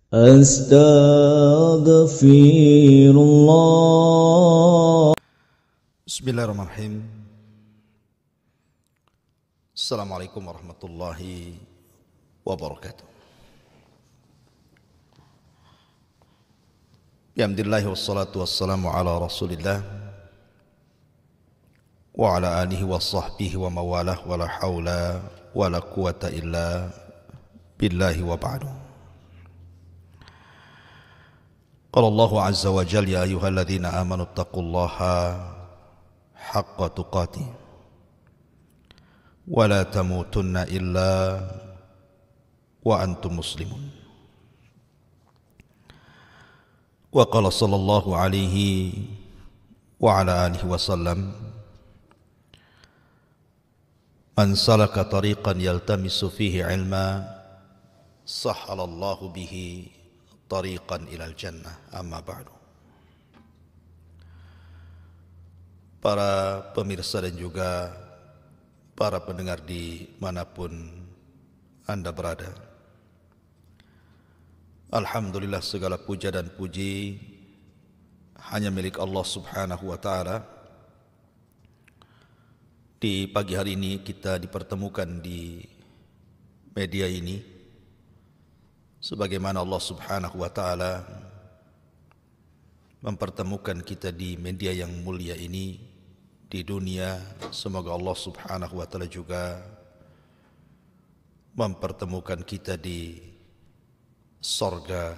Astaghfirullah. Bismillahirrahmanirrahim. Assalamualaikum warahmatullahi wabarakatuh. Alhamdulillah wassalatu wassalamu ala Rasulillah wa ala alihi wa sahbihi wa mawalah wa la hawla wa la quwata illa billahi wa ba'du. Qala Allahu azza wa jalla ya ayyuhalladzina amanu taqullaha haqqa tuqatih wa la tamutunna illa wa antum muslimun. Wa qala sallallahu alaihi wa ala alihi wasallam, man salaka tariqan yaltamisu fihi ilma sahhalallahu bihi tariqan ilal jannah. Amma ba'du. Para pemirsa dan juga para pendengar di manapun Anda berada, alhamdulillah segala puja dan puji hanya milik Allah subhanahu wa ta'ala. Di pagi hari ini kita dipertemukan di media ini sebagaimana Allah subhanahu wa ta'ala mempertemukan kita di media yang mulia ini di dunia. Semoga Allah subhanahu wa ta'ala juga mempertemukan kita di sorga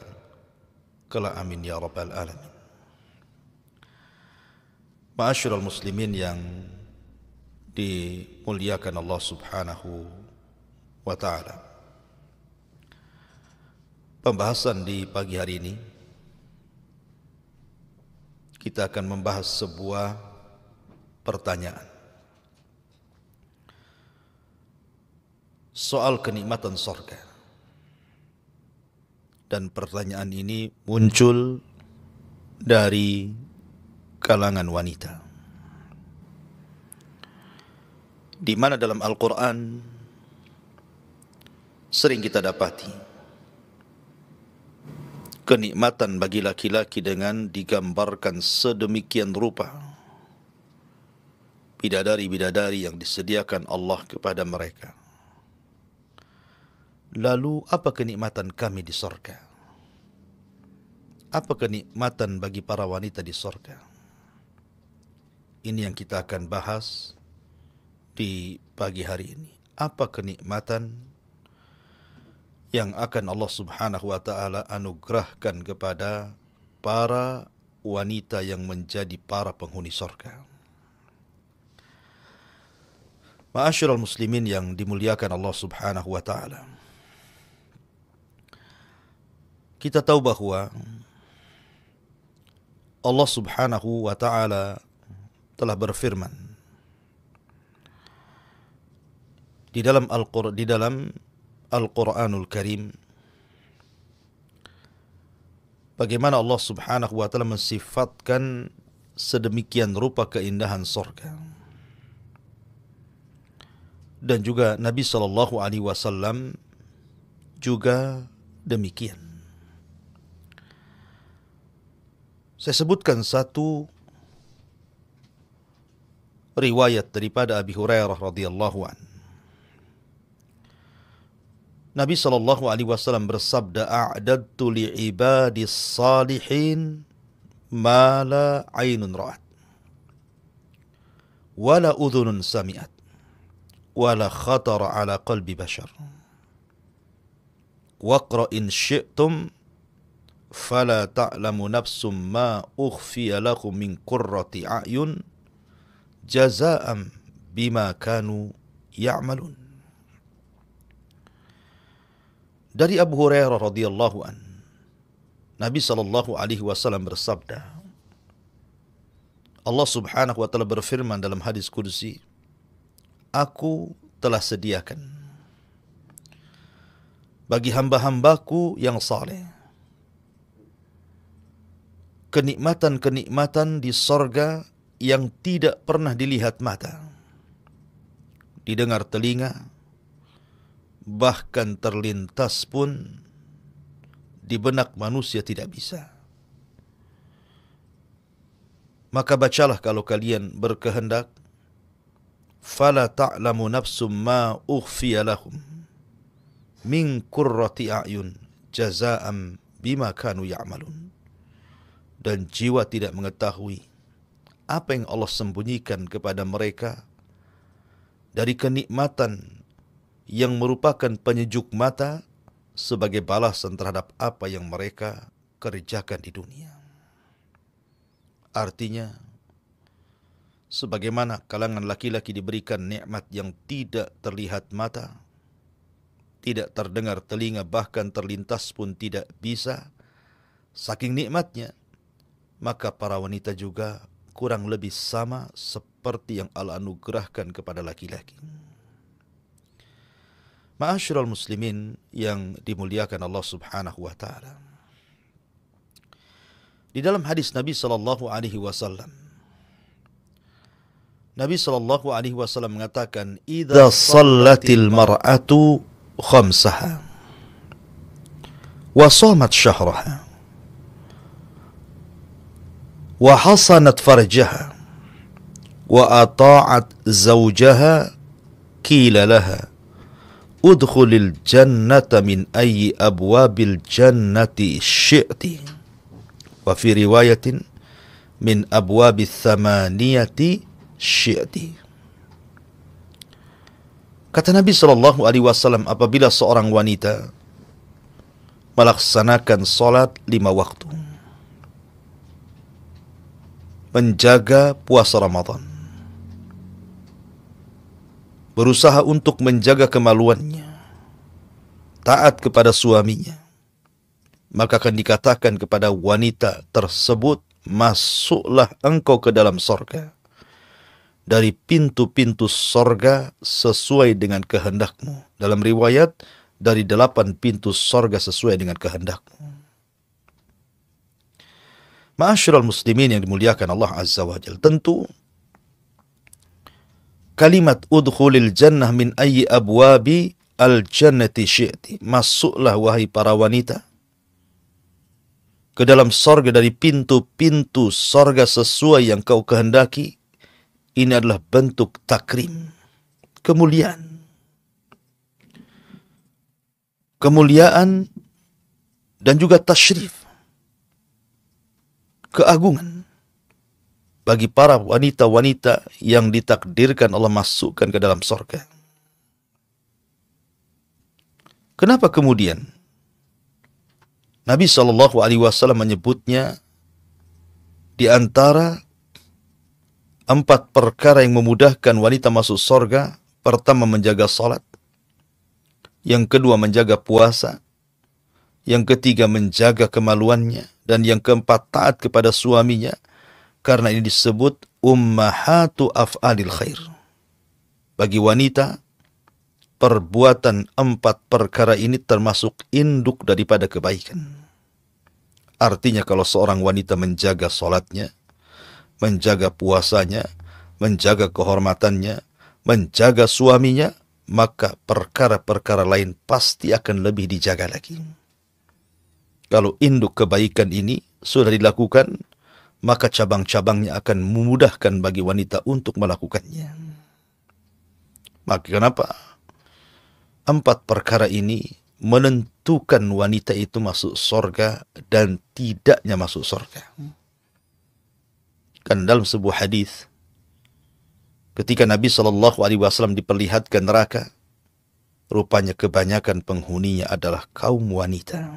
kelak, amin ya rabbal alamin. Ma'asyiral muslimin yang dimuliakan Allah subhanahu wa ta'ala, pembahasan di pagi hari ini kita akan membahas sebuah pertanyaan soal kenikmatan sorga. Dan pertanyaan ini muncul dari kalangan wanita, di mana dalam Al-Quran sering kita dapati kenikmatan bagi laki-laki dengan digambarkan sedemikian rupa, bidadari-bidadari yang disediakan Allah kepada mereka. Lalu apa kenikmatan kami di sorga? Apa kenikmatan bagi para wanita di sorga? Ini yang kita akan bahas di pagi hari ini. Apa kenikmatan yang akan Allah subhanahu wa ta'ala anugerahkan kepada para wanita yang menjadi para penghuni sorga? Ma'asyiral muslimin yang dimuliakan Allah subhanahu wa ta'ala, kita tahu bahwa Allah subhanahu wa ta'ala telah berfirman di dalam Al-Quranul Karim, bagaimana Allah subhanahu wa ta'ala mensifatkan sedemikian rupa keindahan surga. Dan juga Nabi SAW juga demikian. Saya sebutkan satu riwayat daripada Abi Hurairah radhiyallahu an. Nabi SAW bersabda, a'dadtu li'ibadis salihin ma la aynun ra'at wa la udhunun sami'at wa la khatara ala qalbi bashar. Waqra in syi'tum fala ta'lamu nafsum ma ukhfiya lakum min qurrati a'yun jazaa'an bima kanu ya'malun. Dari Abu Hurairah radhiyallahu an, Nabi sallallahu alaihi wasallam bersabda, Allah subhanahu wa ta'ala berfirman dalam hadis qudsi, aku telah sediakan bagi hamba-hambaku yang saleh kenikmatan-kenikmatan di sorga yang tidak pernah dilihat mata, didengar telinga, bahkan terlintas pun di benak manusia tidak bisa. Maka bacalah kalau kalian berkehendak, fala ta'lamu nafsum ma ukhfiya lahum min qurrati a'yun jazaa'an bima kanu ya'malun. Dan jiwa tidak mengetahui apa yang Allah sembunyikan kepada mereka dari kenikmatan yang merupakan penyejuk mata sebagai balasan terhadap apa yang mereka kerjakan di dunia. Artinya, sebagaimana kalangan laki-laki diberikan nikmat yang tidak terlihat mata, tidak terdengar telinga, bahkan terlintas pun tidak bisa, saking nikmatnya, maka para wanita juga kurang lebih sama seperti yang Allah anugerahkan kepada laki-laki. Ma'asyiral muslimin yang dimuliakan Allah Subhanahu wa taala. Di dalam hadis Nabi sallallahu alaihi wasallam, Nabi sallallahu alaihi wasallam mengatakan, "Idza shallatil mar'atu khamsaha wa shamat syahraha wa hasanat farjaha wa ata'at zawjaha qila laha udkhulil jannata min ayyi abwabil jannati syi'ti wa fi riwayatin min abwabis thamaniyati syi'ti." Kata Nabi sallallahu alaihi wasallam, apabila seorang wanita melaksanakan salat 5 waktu, menjaga puasa Ramadan, berusaha untuk menjaga kemaluannya, taat kepada suaminya, maka akan dikatakan kepada wanita tersebut, masuklah engkau ke dalam sorga dari pintu-pintu sorga sesuai dengan kehendakmu. Dalam riwayat, dari 8 pintu sorga sesuai dengan kehendakmu. Ma'asyiral muslimin yang dimuliakan Allah Azza wa Jalla, tentu kalimat udkhulil jannah min ayyi abwabi al-jannati syi'ti, masuklah wahai para wanita ke dalam sorga dari pintu-pintu sorga sesuai yang kau kehendaki, ini adalah bentuk takrim, kemuliaan. Kemuliaan dan juga tasyrif, keagungan bagi para wanita-wanita yang ditakdirkan Allah masukkan ke dalam surga. Kenapa kemudian Nabi SAW menyebutnya di antara 4 perkara yang memudahkan wanita masuk surga? Pertama, menjaga salat. Yang kedua, menjaga puasa. Yang ketiga, menjaga kemaluannya. Dan yang keempat, taat kepada suaminya. Karena ini disebut ummahatu af'alil khair. Bagi wanita, perbuatan 4 perkara ini termasuk induk daripada kebaikan. Artinya kalau seorang wanita menjaga salatnya, menjaga puasanya, menjaga kehormatannya, menjaga suaminya, maka perkara-perkara lain pasti akan lebih dijaga lagi. Kalau induk kebaikan ini sudah dilakukan, maka cabang-cabangnya akan memudahkan bagi wanita untuk melakukannya. Maka kenapa 4 perkara ini menentukan wanita itu masuk surga dan tidaknya masuk surga? Kan dalam sebuah hadis, ketika Nabi SAW diperlihatkan neraka, rupanya kebanyakan penghuninya adalah kaum wanita.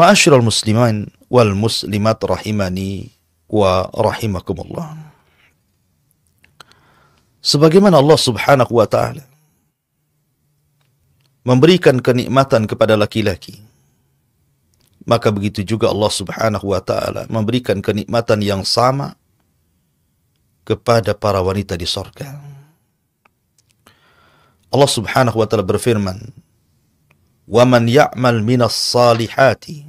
Ma'asyiral muslimin wal muslimat rahimani wa rahimakumullah. Sebagaimana Allah Subhanahu wa taala memberikan kenikmatan kepada laki-laki, maka begitu juga Allah Subhanahu wa taala memberikan kenikmatan yang sama kepada para wanita di surga. Allah Subhanahu wa taala berfirman, "Wa man ya'mal minas salihati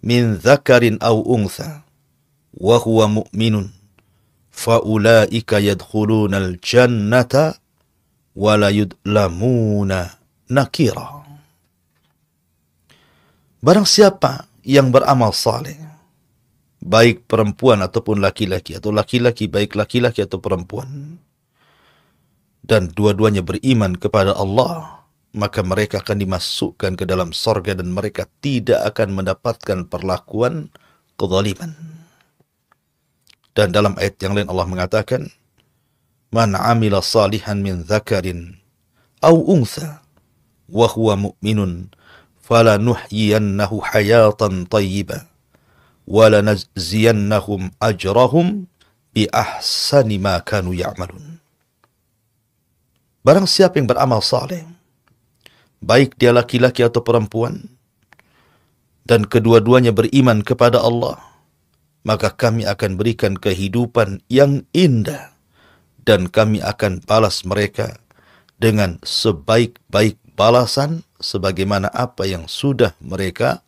min dzakarin aw untha wa huwa mu'minun fa ulaika yadkhulunal jannata wa la yudlamuna nakira." Barang siapa yang beramal saleh, baik perempuan ataupun laki-laki, atau laki-laki baik laki-laki atau perempuan, dan dua-duanya beriman kepada Allah, maka mereka akan dimasukkan ke dalam sorga dan mereka tidak akan mendapatkan perlakuan kezaliman. Dan dalam ayat yang lain Allah mengatakan, Man amila salihan min dzakarin aw untha wa huwa mu'minun falanuhyiyannahu hayatan thayyibah wa lanajziyannahum ajrahum bi ahsani ma kanu ya'malun. Barang siapa yang beramal saleh, baik dia laki-laki atau perempuan, dan kedua-duanya beriman kepada Allah, maka kami akan berikan kehidupan yang indah dan kami akan balas mereka dengan sebaik-baik balasan sebagaimana apa yang sudah mereka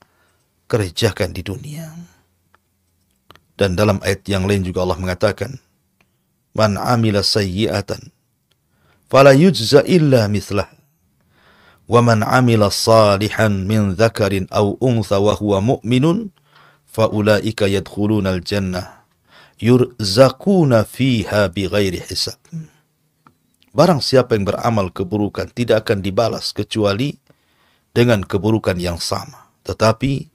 kerjakan di dunia. Dan dalam ayat yang lain juga Allah mengatakan, Man amila sayyi'atan fala yujza illa mithlah wa man amila salihan min dzakarin aw untha wa huwa mu'minun fa ulaika yadkhuluna al-jannah yurzaquna fiha bighairi hisab. Barang siapa yang beramal keburukan tidak akan dibalas kecuali dengan keburukan yang sama. Tetapi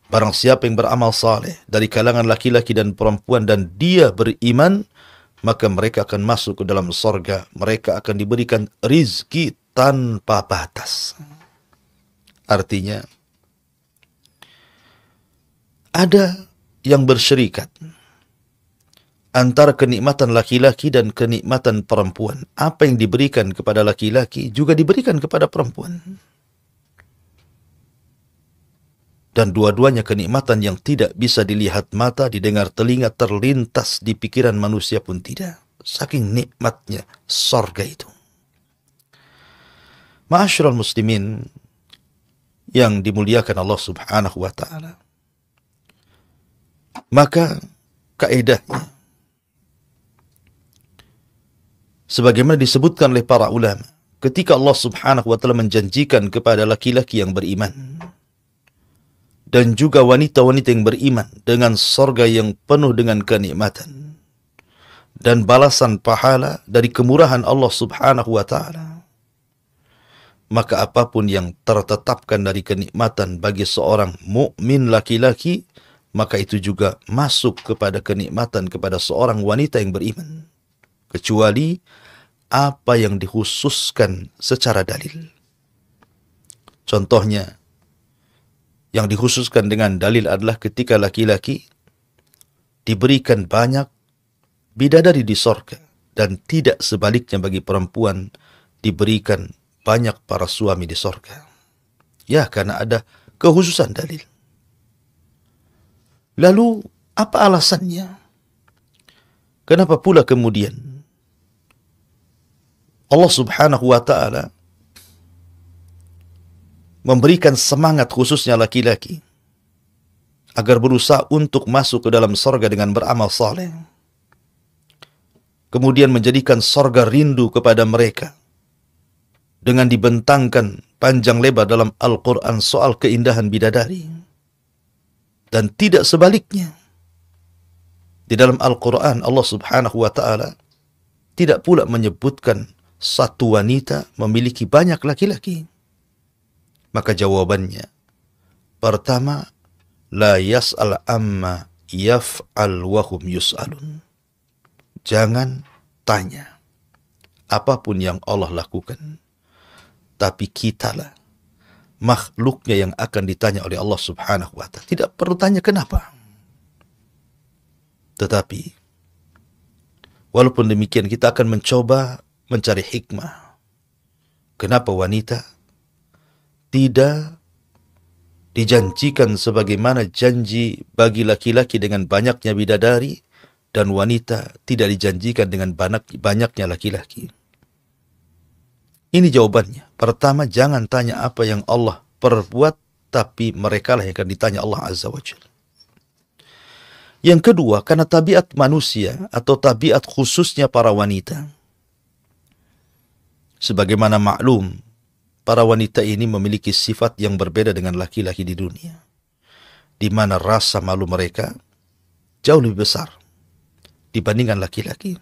barang siapa yang beramal saleh dari kalangan laki-laki dan perempuan dan dia beriman, maka mereka akan masuk ke dalam sorga. Mereka akan diberikan rizki tanpa batas. Artinya, ada yang bersyirikat antara kenikmatan laki-laki dan kenikmatan perempuan. Apa yang diberikan kepada laki-laki juga diberikan kepada perempuan. Dan dua-duanya kenikmatan yang tidak bisa dilihat mata, didengar telinga, terlintas di pikiran manusia pun tidak. Saking nikmatnya sorga itu. Ma'asyiral muslimin yang dimuliakan Allah subhanahu wa ta'ala. Maka kaedahnya, sebagaimana disebutkan oleh para ulama, ketika Allah subhanahu wa ta'ala menjanjikan kepada laki-laki yang beriman dan juga wanita-wanita yang beriman dengan sorga yang penuh dengan kenikmatan dan balasan pahala dari kemurahan Allah subhanahu wa ta'ala, maka apapun yang tertetapkan dari kenikmatan bagi seorang mukmin laki-laki, maka itu juga masuk kepada kenikmatan kepada seorang wanita yang beriman, kecuali apa yang dikhususkan secara dalil. Contohnya, yang dikhususkan dengan dalil adalah ketika laki-laki diberikan banyak bidadari di sorga, dan tidak sebaliknya bagi perempuan diberikan banyak para suami di sorga. Ya, karena ada kekhususan dalil. Lalu, apa alasannya? Kenapa pula kemudian Allah subhanahu wa ta'ala memberikan semangat khususnya laki-laki agar berusaha untuk masuk ke dalam sorga dengan beramal saleh, kemudian menjadikan sorga rindu kepada mereka dengan dibentangkan panjang lebar dalam Al-Quran soal keindahan bidadari, dan tidak sebaliknya. Di dalam Al-Quran Allah subhanahu wa ta'ala tidak pula menyebutkan satu wanita memiliki banyak laki-laki. Maka jawabannya, pertama, la yas'al amma yaf'al wahum yus'alun. Jangan tanya apapun yang Allah lakukan, tapi kitalah makhluknya yang akan ditanya oleh Allah subhanahu wa ta'ala. Tidak perlu tanya kenapa. Tetapi walaupun demikian kita akan mencoba mencari hikmah. Kenapa wanita tidak dijanjikan sebagaimana janji bagi laki-laki dengan banyaknya bidadari, dan wanita tidak dijanjikan dengan banyaknya laki-laki? Ini jawabannya. Pertama, jangan tanya apa yang Allah perbuat, tapi merekalah yang akan ditanya Allah Azza wa Jalla. Yang kedua, karena tabiat manusia atau tabiat khususnya para wanita, sebagaimana maklum para wanita ini memiliki sifat yang berbeda dengan laki-laki di dunia, di mana rasa malu mereka jauh lebih besar dibandingkan laki-laki.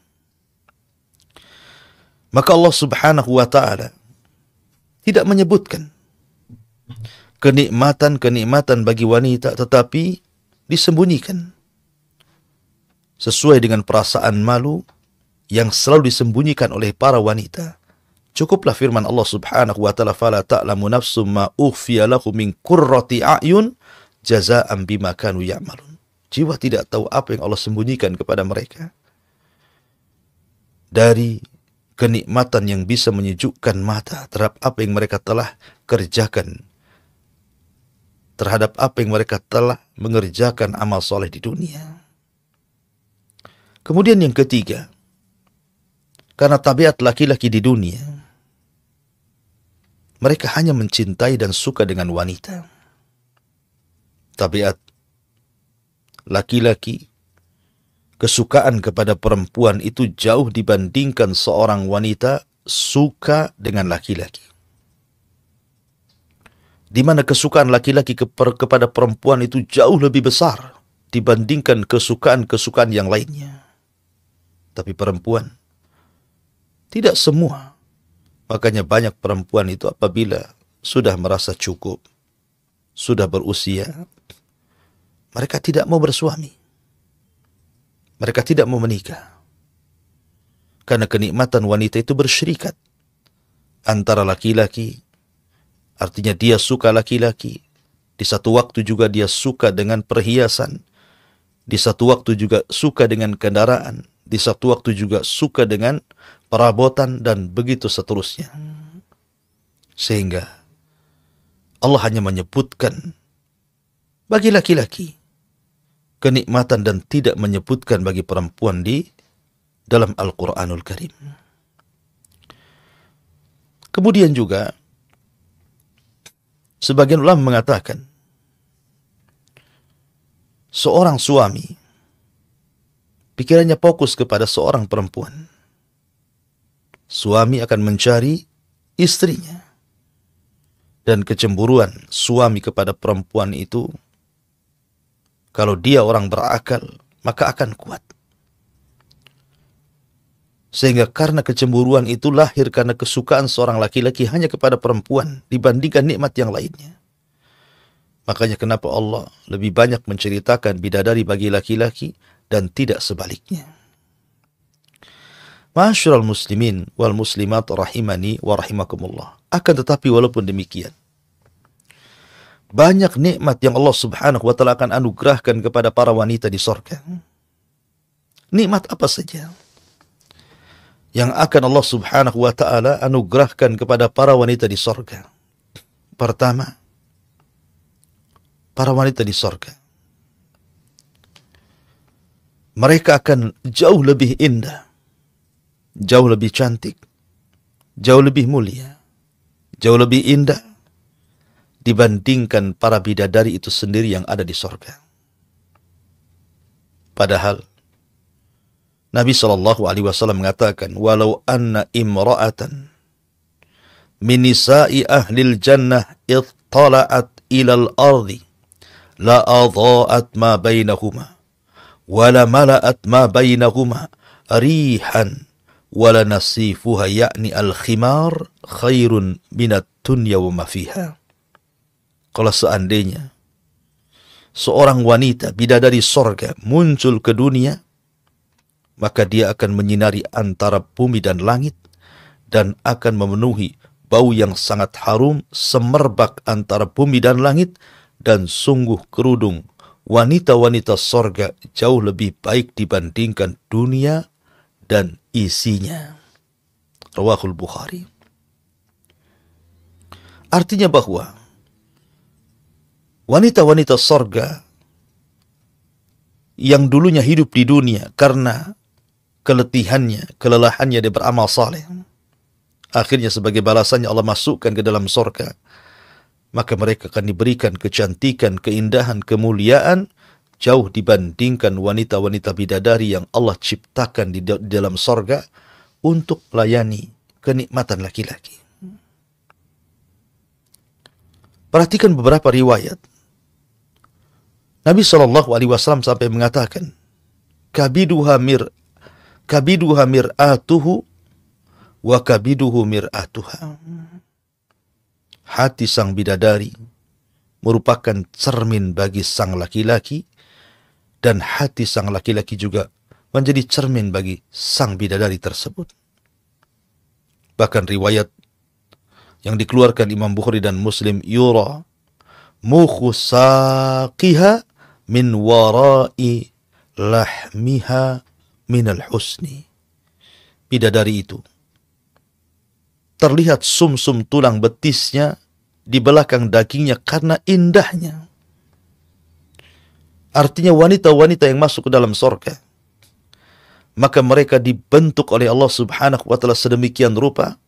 Maka Allah Subhanahu wa ta'ala tidak menyebutkan kenikmatan-kenikmatan bagi wanita, tetapi disembunyikan sesuai dengan perasaan malu yang selalu disembunyikan oleh para wanita. Cukuplah firman Allah Subhanahu wa ta'ala, fala ta'lamu nafsum ma ukhfiya lahum min qurrati a'yun jazaa'an bima kanu ya'malun. Jiwa tidak tahu apa yang Allah sembunyikan kepada mereka dari kenikmatan yang bisa menyejukkan mata terhadap apa yang mereka telah kerjakan, terhadap apa yang mereka telah mengerjakan amal soleh di dunia. Kemudian yang ketiga, karena tabiat laki-laki di dunia, mereka hanya mencintai dan suka dengan wanita. Tabiat laki-laki, kesukaan kepada perempuan itu jauh dibandingkan seorang wanita suka dengan laki-laki. Di mana kesukaan laki-laki kepada perempuan itu jauh lebih besar dibandingkan kesukaan-kesukaan yang lainnya. Tapi perempuan tidak semua. Makanya banyak perempuan itu apabila sudah merasa cukup, sudah berusia, mereka tidak mau bersuami. Mereka tidak mau menikah. Karena kenikmatan wanita itu bersyirikat antara laki-laki, artinya dia suka laki-laki, di satu waktu juga dia suka dengan perhiasan, di satu waktu juga suka dengan kendaraan, di satu waktu juga suka dengan perabotan, dan begitu seterusnya. Sehingga Allah hanya menyebutkan bagi laki-laki kenikmatan dan tidak menyebutkan bagi perempuan di dalam Al-Quranul Karim. Kemudian juga sebagian ulama mengatakan seorang suami pikirannya fokus kepada seorang perempuan. Suami akan mencari istrinya. Dan kecemburuan suami kepada perempuan itu, kalau dia orang berakal, maka akan kuat. Sehingga karena kecemburuan itu lahir karena kesukaan seorang laki-laki hanya kepada perempuan dibandingkan nikmat yang lainnya. Makanya kenapa Allah lebih banyak menceritakan bidadari bagi laki-laki dan tidak sebaliknya. Ma'asyiral muslimin wal muslimat rahimani wa rahimakumullah. Akan tetapi walaupun demikian, banyak nikmat yang Allah Subhanahu wa ta'ala akan anugerahkan kepada para wanita di surga. Nikmat apa saja yang akan Allah Subhanahu wa ta'ala anugerahkan kepada para wanita di surga? Pertama, para wanita di surga, mereka akan jauh lebih indah, jauh lebih cantik, jauh lebih mulia, jauh lebih indah dibandingkan para bidadari itu sendiri yang ada di surga. Padahal Nabi SAW mengatakan, walau anna imra'atan min nisa'i ahlil jannah ittala'at ilal ardi la adha'at ma bainahuma wa la mala'at ma bainahuma rihan wala nasifuha yakni al-khimar khairun minat dunya wa ma fiha. Kalau seandainya seorang wanita bidadari sorga muncul ke dunia, maka dia akan menyinari antara bumi dan langit dan akan memenuhi bau yang sangat harum semerbak antara bumi dan langit, dan sungguh kerudung wanita-wanita sorga jauh lebih baik dibandingkan dunia dan isinya. Rawahul Bukhari. Artinya bahwa wanita-wanita sorga yang dulunya hidup di dunia karena kelelahannya dia beramal saleh, akhirnya sebagai balasannya Allah masukkan ke dalam sorga, maka mereka akan diberikan kecantikan, keindahan, kemuliaan jauh dibandingkan wanita-wanita bidadari yang Allah ciptakan di dalam sorga untuk melayani kenikmatan laki-laki. Perhatikan beberapa riwayat. Nabi SAW sampai mengatakan, kabiduha mir'atuhu wa kabiduhu mir'atuha. Hati sang bidadari merupakan cermin bagi sang laki-laki, dan hati sang laki-laki juga menjadi cermin bagi sang bidadari tersebut. Bahkan riwayat yang dikeluarkan Imam Bukhari dan Muslim, yura mukhu saqiha min warai lahmiha minal husni. Bidadari itu terlihat sumsum tulang betisnya di belakang dagingnya karena indahnya. Artinya wanita-wanita yang masuk ke dalam surga, maka mereka dibentuk oleh Allah Subhanahu wa ta'ala sedemikian rupa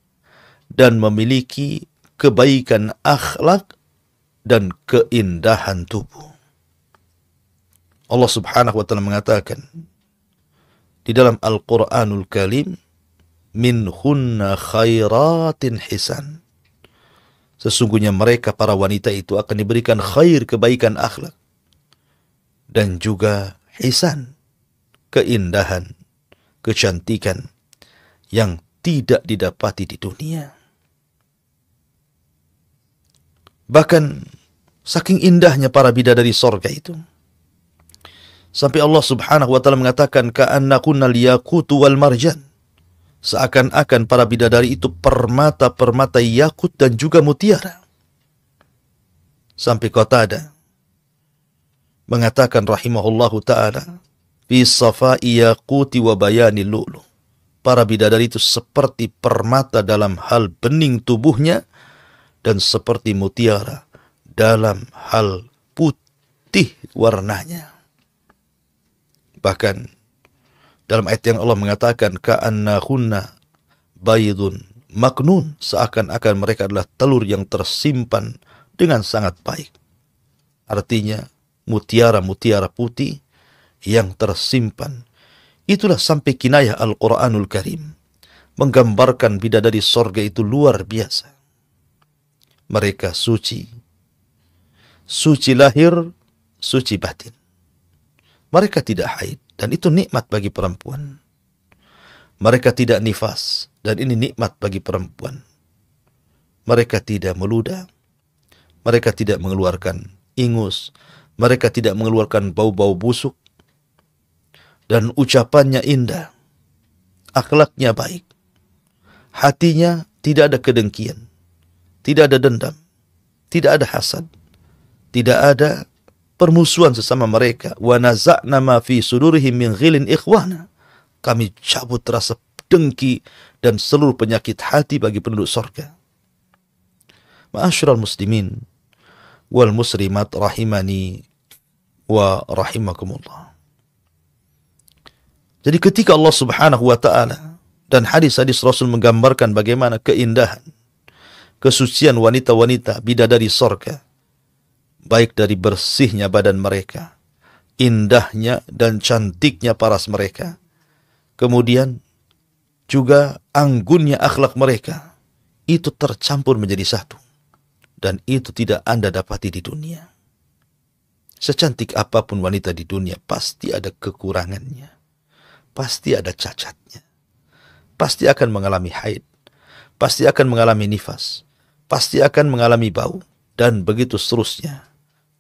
dan memiliki kebaikan akhlak dan keindahan tubuh. Allah Subhanahu wa ta'ala mengatakan di dalam Al-Quranul Karim, minhunna khairatin hisan. Sesungguhnya mereka para wanita itu akan diberikan khair, kebaikan akhlak, dan juga hisan, keindahan, kecantikan yang tidak didapati di dunia. Bahkan saking indahnya para bidadari sorga itu, sampai Allah Subhanahu wa ta'ala mengatakan, ka'annakunnal yaqutu wal marjan. Seakan-akan para bidadari itu permata-permata yakut dan juga mutiara. Sampai Qatadah mengatakan rahimahullahu ta'ala, fi safai yaquti wa bayani lu'lu. Para bidadari itu seperti permata dalam hal bening tubuhnya dan seperti mutiara dalam hal putih warnanya. Bahkan dalam ayat yang Allah mengatakan, ka'annahunna baydun maknun. Seakan-akan mereka adalah telur yang tersimpan dengan sangat baik. Artinya mutiara-mutiara putih yang tersimpan. Itulah sampai kinayah Al-Quranul Karim menggambarkan bidadari sorga itu luar biasa. Mereka suci. Suci lahir, suci batin. Mereka tidak haid, dan itu nikmat bagi perempuan. Mereka tidak nifas, dan ini nikmat bagi perempuan. Mereka tidak meludah. Mereka tidak mengeluarkan ingus. Mereka tidak mengeluarkan bau-bau busuk. Dan ucapannya indah. Akhlaknya baik. Hatinya tidak ada kedengkian. Tidak ada dendam. Tidak ada hasad. Tidak ada permusuhan sesama mereka. Wa naza'na ma fi sudurihim min ghilin ikhwana. Kami cabut rasa dengki dan seluruh penyakit hati bagi penduduk surga. Ma'asyiral muslimin wal muslimat rahimani wa rahimakumullah. Jadi ketika Allah Subhanahu wa ta'ala dan hadis-hadis Rasul menggambarkan bagaimana keindahan, kesucian wanita-wanita bidadari surga, baik dari bersihnya badan mereka, indahnya dan cantiknya paras mereka, kemudian juga anggunnya akhlak mereka, itu tercampur menjadi satu. Dan itu tidak Anda dapati di dunia. Secantik apapun wanita di dunia, pasti ada kekurangannya. Pasti ada cacatnya. Pasti akan mengalami haid. Pasti akan mengalami nifas. Pasti akan mengalami bau. Dan begitu seterusnya.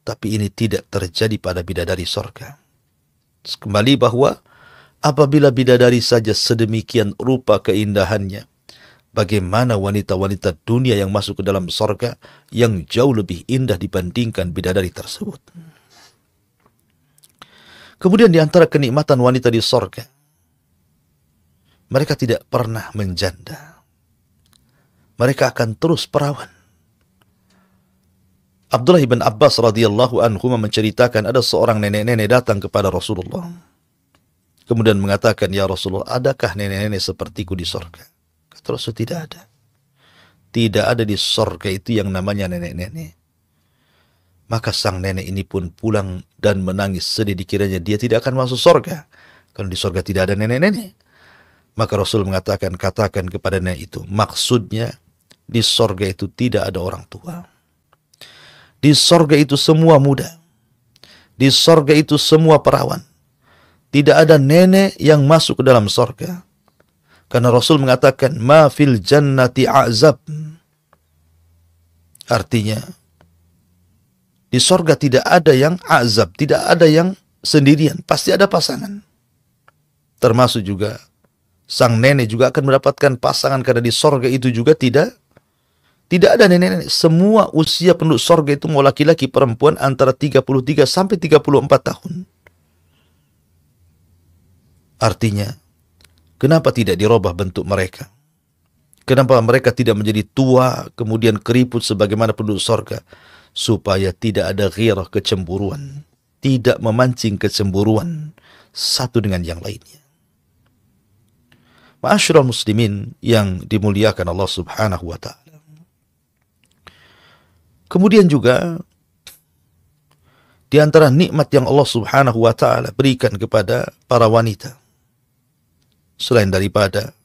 Tapi ini tidak terjadi pada bidadari sorga. Kembali bahwa apabila bidadari saja sedemikian rupa keindahannya, bagaimana wanita-wanita dunia yang masuk ke dalam sorga yang jauh lebih indah dibandingkan bidadari tersebut. Kemudian di antara kenikmatan wanita di sorga, mereka tidak pernah menjanda. Mereka akan terus perawan. Abdullah bin Abbas radhiyallahu anhu menceritakan ada seorang nenek-nenek datang kepada Rasulullah. Kemudian mengatakan, ya Rasulullah, adakah nenek-nenek sepertiku di sorga? Kata Rasul, tidak ada. Tidak ada di sorga itu yang namanya nenek-nenek. Maka sang nenek ini pun pulang dan menangis sedih, dikiranya dia tidak akan masuk sorga. Karena di sorga tidak ada nenek-nenek. Maka Rasul mengatakan, katakan kepada nenek itu, maksudnya di sorga itu tidak ada orang tua. Di sorga itu semua muda. Di sorga itu semua perawan. Tidak ada nenek yang masuk ke dalam sorga. Karena Rasul mengatakan, ma fil jannati a'zab. Artinya, di sorga tidak ada yang azab, tidak ada yang sendirian. Pasti ada pasangan. Termasuk juga, sang nenek juga akan mendapatkan pasangan. Karena di sorga itu juga tidak ada nenek-nenek. Semua usia penduduk sorga itu mau laki-laki perempuan antara 33 sampai 34 tahun. Artinya, kenapa tidak dirubah bentuk mereka? Kenapa mereka tidak menjadi tua, kemudian keriput sebagaimana penduduk sorga? Supaya tidak ada ghirah, kecemburuan. Tidak memancing kecemburuan satu dengan yang lainnya. Ma'asyiral muslimin yang dimuliakan Allah subhanahu wa ta'ala. Kemudian juga di antara nikmat yang Allah subhanahu wa ta'ala berikan kepada para wanita, selain daripada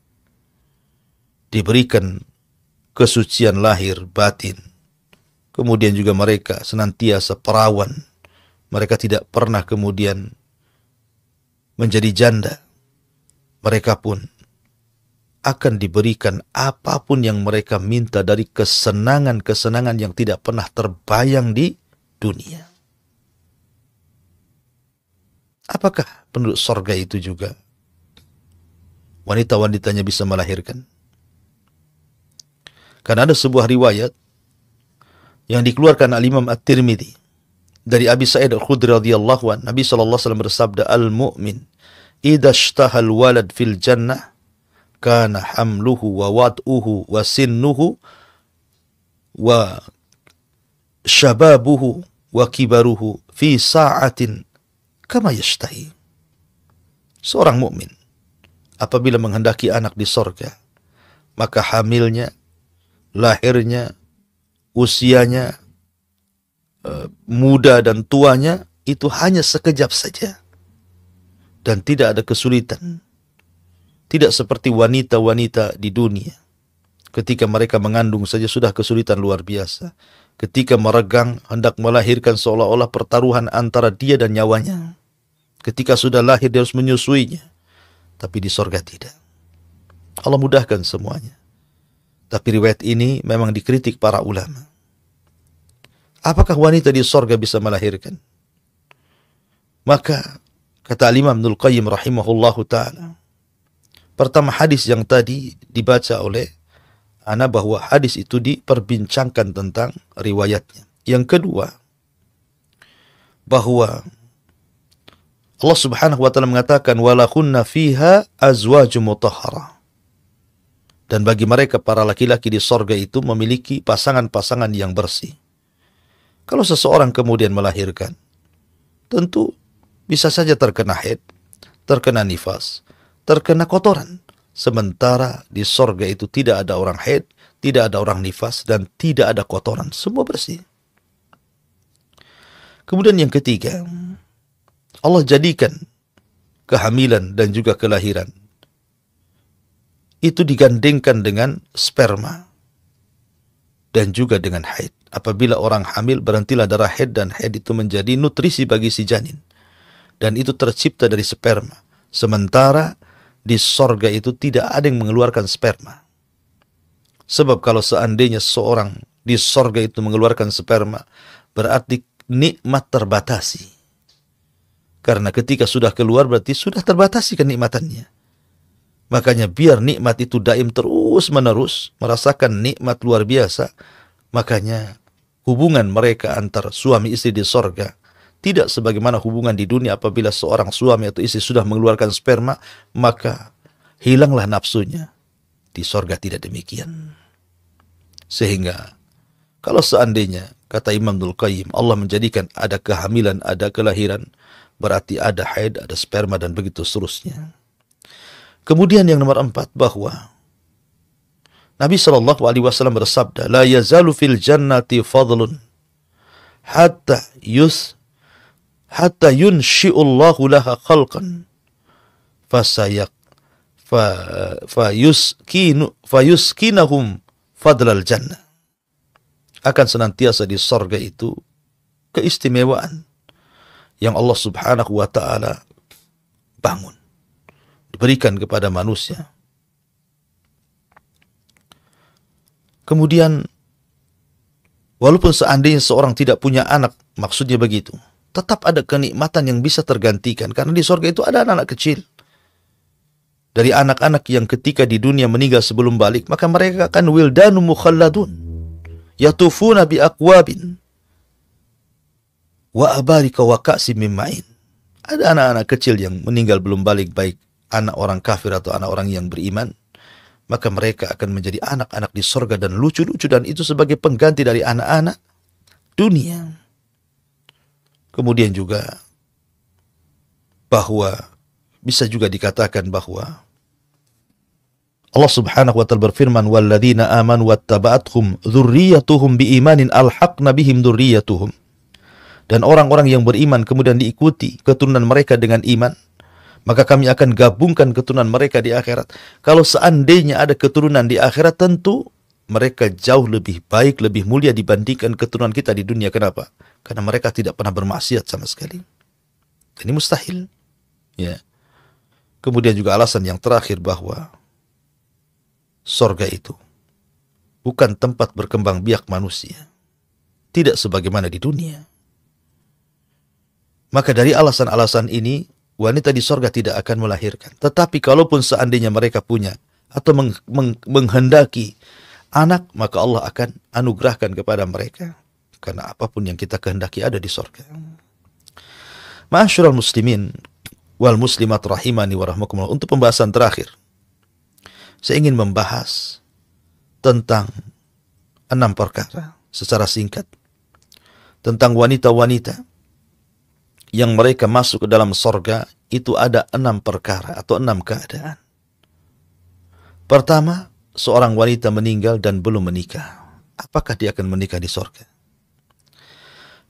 diberikan kesucian lahir batin, kemudian juga mereka senantiasa perawan, mereka tidak pernah kemudian menjadi janda, mereka pun akan diberikan apapun yang mereka minta dari kesenangan-kesenangan yang tidak pernah terbayang di dunia. Apakah penduduk sorga itu juga wanita-wanitanya bisa melahirkan? Karena ada sebuah riwayat yang dikeluarkan al-Imam At-Tirmidzi dari Abi Sa'id Al-Khudri radhiyallahu anhu, Nabi sallallahu alaihi wasallam bersabda, "Al-mu'min idza ishtahal walad fil jannah kana hamluhu wa wad'uhu wa sinnuhu wa syababuhu wa kibaruhu fi sa'atin kama yashtahi." Seorang mukmin apabila menghendaki anak di sorga, maka hamilnya, lahirnya, usianya, muda dan tuanya itu hanya sekejap saja dan tidak ada kesulitan. Tidak seperti wanita-wanita di dunia. Ketika mereka mengandung saja sudah kesulitan luar biasa. Ketika meregang, hendak melahirkan seolah-olah pertaruhan antara dia dan nyawanya. Ketika sudah lahir dia harus menyusuinya. Tapi di sorga tidak. Allah mudahkan semuanya. Tapi riwayat ini memang dikritik para ulama. Apakah wanita di sorga bisa melahirkan? Maka kata Imam Ibnul Qayyim rahimahullahu ta'ala, pertama, hadis yang tadi dibaca oleh ana bahwa hadis itu diperbincangkan tentang riwayatnya. Yang kedua, bahwa Allah subhanahu wa ta'ala mengatakan walakunna fiha azwajum mutahhara. Dan bagi mereka para laki-laki di sorga itu memiliki pasangan-pasangan yang bersih. Kalau seseorang kemudian melahirkan, tentu bisa saja terkena haid, terkena nifas, terkena kotoran. Sementara di sorga itu tidak ada orang haid, tidak ada orang nifas, dan tidak ada kotoran. Semua bersih. Kemudian yang ketiga, Allah jadikan kehamilan dan juga kelahiran itu digandengkan dengan sperma dan juga dengan haid. Apabila orang hamil, berhentilah darah haid, dan haid itu menjadi nutrisi bagi si janin. Dan itu tercipta dari sperma. Sementara di sorga itu tidak ada yang mengeluarkan sperma. Sebab kalau seandainya seorang di sorga itu mengeluarkan sperma, berarti nikmat terbatasi. Karena ketika sudah keluar berarti sudah terbatasi kenikmatannya. Makanya biar nikmat itu daim terus menerus, merasakan nikmat luar biasa. Makanya hubungan mereka antar suami istri di sorga tidak sebagaimana hubungan di dunia. Apabila seorang suami atau istri sudah mengeluarkan sperma, maka hilanglah nafsunya. Di sorga tidak demikian. Sehingga kalau seandainya, kata Imam Ibnul Qayyim, Allah menjadikan ada kehamilan, ada kelahiran, berarti ada haid, ada sperma, dan begitu seterusnya. Kemudian yang nomor 4, bahwa Nabi SAW bersabda, la yazalu fil jannati fadlun hatta yunshi'ullahu laha khalqan fayuskinahum fadlal jannah. akan senantiasa di sorga itu keistimewaan yang Allah Subhanahu wa ta'ala bangun, diberikan kepada manusia. Kemudian, walaupun seandainya seorang tidak punya anak, maksudnya begitu, tetap ada kenikmatan yang bisa tergantikan. Karena di sorga itu ada anak-anak kecil. Dari anak-anak yang ketika di dunia meninggal sebelum balik, maka mereka akan wildanu mukhalladun, yatufuna bi aqwabin wa abarika wa ka'sim min ma'in. Ada anak-anak kecil yang meninggal belum balik, baik anak orang kafir atau anak orang yang beriman, maka mereka akan menjadi anak-anak di sorga dan lucu-lucu, dan itu sebagai pengganti dari anak-anak dunia. Kemudian juga bahwa bisa juga dikatakan bahwa Allah Subhanahu wa ta'ala berfirman, walladzina amanu wattaba'athum dzurriyyatuhum biimanin alhaqna bihim dzurriyyatuhum. Dan orang-orang yang beriman kemudian diikuti keturunan mereka dengan iman, maka kami akan gabungkan keturunan mereka di akhirat. Kalau seandainya ada keturunan di akhirat, tentu mereka jauh lebih baik, lebih mulia dibandingkan keturunan kita di dunia. Kenapa? Karena mereka tidak pernah bermaksiat sama sekali. Ini mustahil. Ya. Kemudian juga alasan yang terakhir bahwa sorga itu bukan tempat berkembang biak manusia, tidak sebagaimana di dunia. Maka dari alasan-alasan ini, wanita di sorga tidak akan melahirkan. Tetapi kalaupun seandainya mereka punya atau menghendaki anak, maka Allah akan anugerahkan kepada mereka. Karena apapun yang kita kehendaki ada di sorga. Ma'asyiral muslimin wal muslimat rahimani wa rahmakumullah. Untuk pembahasan terakhir, saya ingin membahas tentang 6 perkara secara singkat. Tentang wanita-wanita yang mereka masuk ke dalam sorga, itu ada 6 perkara atau 6 keadaan. Pertama, seorang wanita meninggal dan belum menikah. Apakah dia akan menikah di sorga?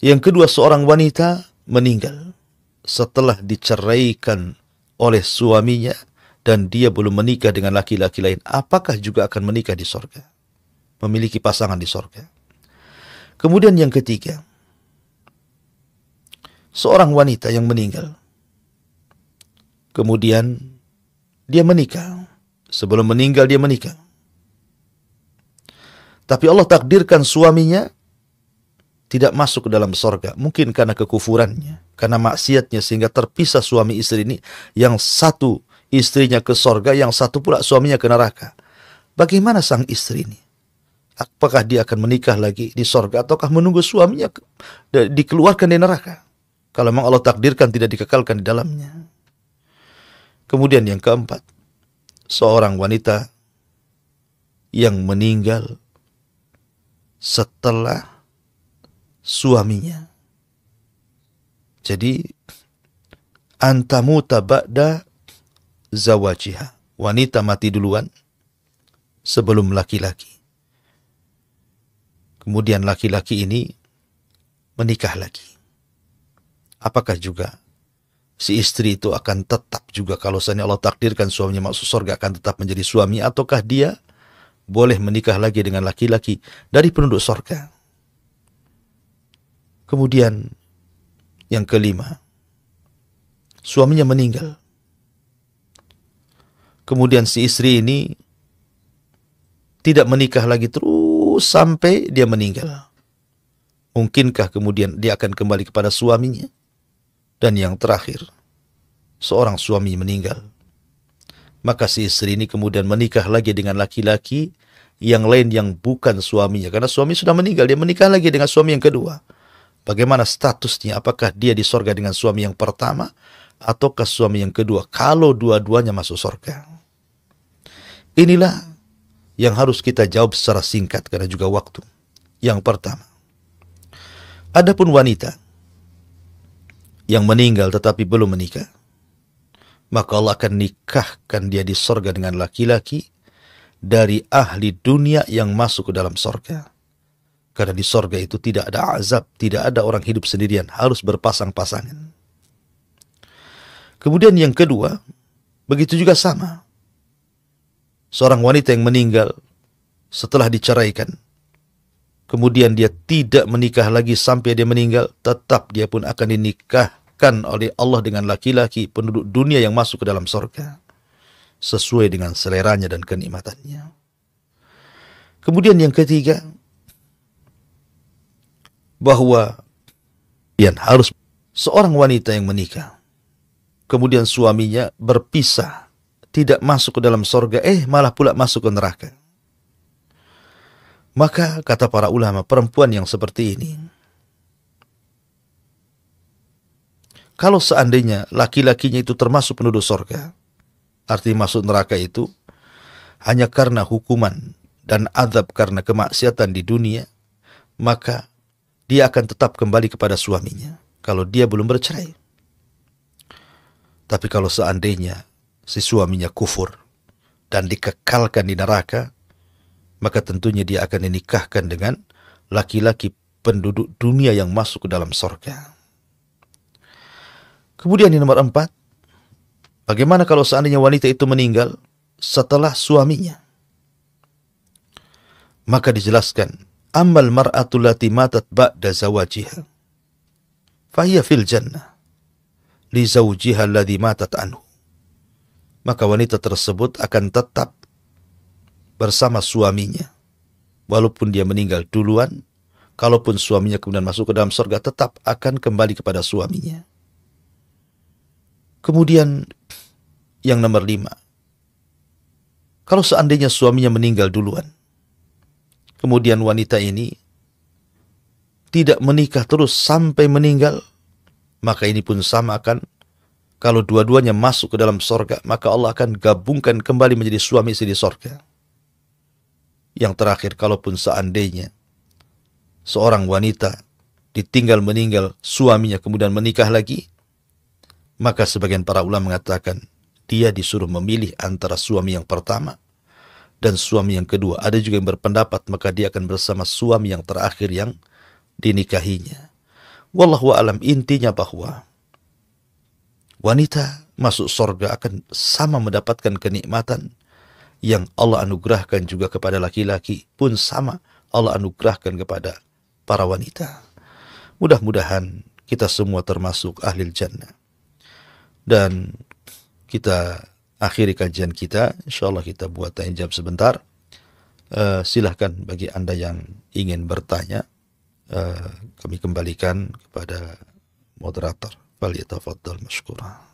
Yang kedua, seorang wanita meninggal setelah diceraikan oleh suaminya dan dia belum menikah dengan laki-laki lain. Apakah juga akan menikah di sorga? Memiliki pasangan di sorga. Kemudian yang ketiga, seorang wanita yang meninggal, kemudian dia menikah. Sebelum meninggal dia menikah. Tapi Allah takdirkan suaminya tidak masuk ke dalam sorga. Mungkin karena kekufurannya, karena maksiatnya, sehingga terpisah suami istri ini. Yang satu istrinya ke sorga, yang satu pula suaminya ke neraka. Bagaimana sang istri ini? Apakah dia akan menikah lagi di sorga, ataukah menunggu suaminya dikeluarkan dari neraka? Kalau memang Allah takdirkan tidak dikekalkan di dalamnya. Kemudian yang keempat, seorang wanita yang meninggal setelah suaminya. Jadi, antamuta ba'da zawajiha. Wanita mati duluan sebelum laki-laki. Kemudian laki-laki ini menikah lagi. Apakah juga si istri itu akan tetap juga, kalau seandainya Allah takdirkan suaminya masuk surga, akan tetap menjadi suami, ataukah dia boleh menikah lagi dengan laki-laki dari penduduk surga? Kemudian yang kelima, suaminya meninggal. Kemudian si istri ini tidak menikah lagi terus sampai dia meninggal. Mungkinkah kemudian dia akan kembali kepada suaminya? Dan yang terakhir, seorang suami meninggal, maka si istri ini kemudian menikah lagi dengan laki-laki yang lain yang bukan suaminya. Karena suami sudah meninggal, dia menikah lagi dengan suami yang kedua. Bagaimana statusnya? Apakah dia di sorga dengan suami yang pertama, ataukah suami yang kedua? Kalau dua-duanya masuk sorga. Inilah yang harus kita jawab secara singkat karena juga waktu. Yang pertama, adapun wanita yang meninggal tetapi belum menikah, maka Allah akan nikahkan dia di sorga dengan laki-laki dari ahli dunia yang masuk ke dalam sorga. Karena di sorga itu tidak ada azab, tidak ada orang hidup sendirian, harus berpasang-pasangan. Kemudian yang kedua, begitu juga sama. Seorang wanita yang meninggal setelah diceraikan kemudian dia tidak menikah lagi sampai dia meninggal, tetap dia pun akan dinikahkan oleh Allah dengan laki-laki penduduk dunia yang masuk ke dalam surga, sesuai dengan seleranya dan kenikmatannya. Kemudian yang ketiga, bahwa yang harus seorang wanita yang menikah, kemudian suaminya berpisah, tidak masuk ke dalam surga, malah pula masuk ke neraka. Maka kata para ulama, perempuan yang seperti ini, kalau seandainya laki-lakinya itu termasuk penduduk surga, artinya masuk neraka itu hanya karena hukuman dan azab karena kemaksiatan di dunia, maka dia akan tetap kembali kepada suaminya kalau dia belum bercerai. Tapi kalau seandainya si suaminya kufur dan dikekalkan di neraka, maka tentunya dia akan dinikahkan dengan laki-laki penduduk dunia yang masuk ke dalam surga. Kemudian yang nomor 4, bagaimana kalau seandainya wanita itu meninggal setelah suaminya? Maka dijelaskan, ammal mar'atu lati matat ba'da zawajiha fahiya fil jannah li zawjiha alladhi matat anhu. Maka wanita tersebut akan tetap bersama suaminya walaupun dia meninggal duluan. Kalaupun suaminya kemudian masuk ke dalam surga, tetap akan kembali kepada suaminya. Kemudian yang nomor 5, kalau seandainya suaminya meninggal duluan, kemudian wanita ini tidak menikah terus sampai meninggal, maka ini pun sama akan, kalau dua-duanya masuk ke dalam surga, maka Allah akan gabungkan kembali menjadi suami istri di surga. Yang terakhir, kalaupun seandainya seorang wanita ditinggal meninggal suaminya kemudian menikah lagi, maka sebagian para ulama mengatakan dia disuruh memilih antara suami yang pertama dan suami yang kedua. Ada juga yang berpendapat maka dia akan bersama suami yang terakhir yang dinikahinya. Wallahu a'lam, intinya bahwa wanita masuk surga akan sama mendapatkan kenikmatan yang Allah anugerahkan juga kepada laki-laki, pun sama Allah anugerahkan kepada para wanita. Mudah-mudahan kita semua termasuk ahli jannah. Dan kita akhiri kajian kita, insyaallah kita buat tanya jawab sebentar. Silahkan bagi Anda yang ingin bertanya, kami kembalikan kepada moderator. Falyatafaddal mashkura.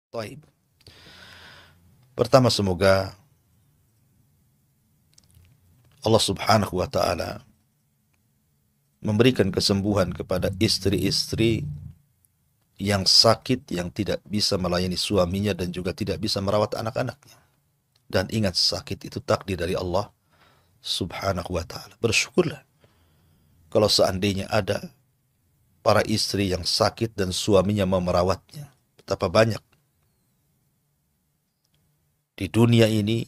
Baik. Pertama, semoga Allah subhanahu wa ta'ala memberikan kesembuhan kepada istri-istri yang sakit, yang tidak bisa melayani suaminya dan juga tidak bisa merawat anak-anaknya. Dan ingat, sakit itu takdir dari Allah subhanahu wa ta'ala. Bersyukurlah kalau seandainya ada para istri yang sakit dan suaminya mau merawatnya. Betapa banyak di dunia ini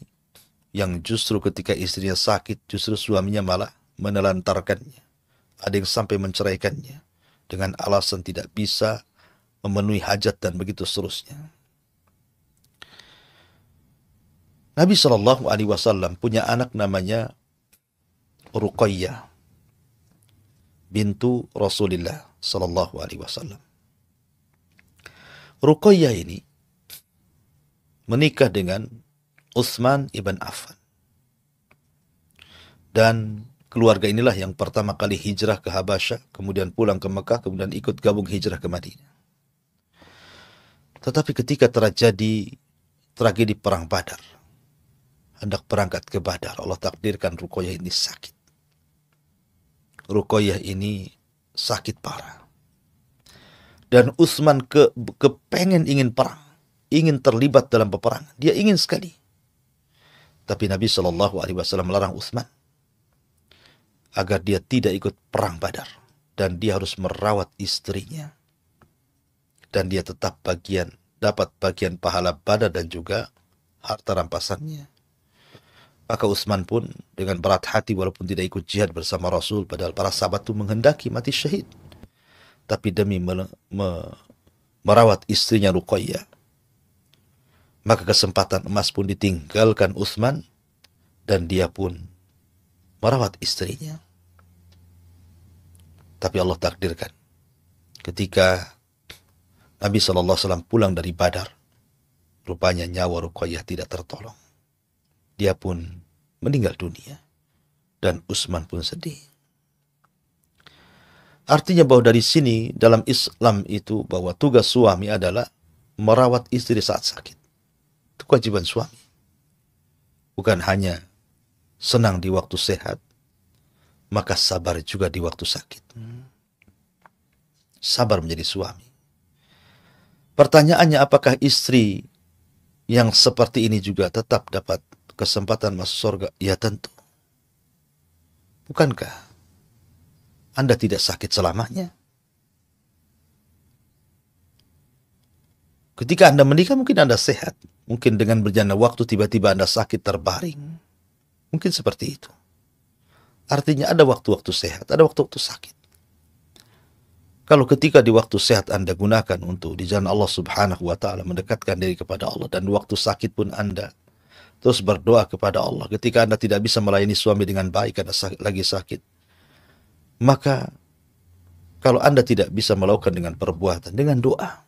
yang justru ketika istrinya sakit, justru suaminya malah menelantarkannya. Ada yang sampai menceraikannya dengan alasan tidak bisa memenuhi hajat dan begitu seterusnya. Nabi Shallallahu Alaihi Wasallam punya anak namanya Ruqayyah bintu Rasulullah Shallallahu Alaihi Wasallam. Ruqayyah ini menikah dengan Utsman ibn Affan. Dan keluarga inilah yang pertama kali hijrah ke Habasyah, kemudian pulang ke Mekah, kemudian ikut gabung hijrah ke Madinah. Tetapi ketika terjadi tragedi perang Badar, hendak berangkat ke Badar, Allah takdirkan Ruqayyah ini sakit. Ruqayyah ini sakit parah. Dan Utsman kepengen ingin perang, ingin terlibat dalam peperangan. Dia ingin sekali. Tapi Nabi Shallallahu Alaihi Wasallam melarang Utsman agar dia tidak ikut perang Badar, dan dia harus merawat istrinya, dan dia tetap dapat bagian pahala Badar dan juga harta rampasannya. Maka Utsman pun dengan berat hati walaupun tidak ikut jihad bersama Rasul, padahal para sahabat itu menghendaki mati syahid, tapi demi merawat istrinya Ruqayyah, maka kesempatan emas pun ditinggalkan Utsman, dan dia pun merawat istrinya. Tapi Allah takdirkan ketika Nabi SAW pulang dari Badar, rupanya nyawa Ruqayyah tidak tertolong. Dia pun meninggal dunia, dan Utsman pun sedih. Artinya bahwa dari sini dalam Islam itu bahwa tugas suami adalah merawat istri saat sakit. Itu kewajiban suami. Bukan hanya senang di waktu sehat, maka sabar juga di waktu sakit. Sabar menjadi suami. Pertanyaannya, apakah istri yang seperti ini juga tetap dapat kesempatan masuk surga? Ya tentu. Bukankah Anda tidak sakit selamanya? Ketika Anda menikah mungkin Anda sehat. Mungkin dengan berjalannya waktu tiba-tiba Anda sakit terbaring. Mungkin seperti itu. Artinya ada waktu-waktu sehat, ada waktu-waktu sakit. Kalau ketika di waktu sehat Anda gunakan untuk di jalan Allah Subhanahu wa Ta'ala, mendekatkan diri kepada Allah, dan waktu sakit pun Anda terus berdoa kepada Allah. Ketika Anda tidak bisa melayani suami dengan baik, Anda lagi sakit, maka kalau Anda tidak bisa melakukan dengan perbuatan, dengan doa,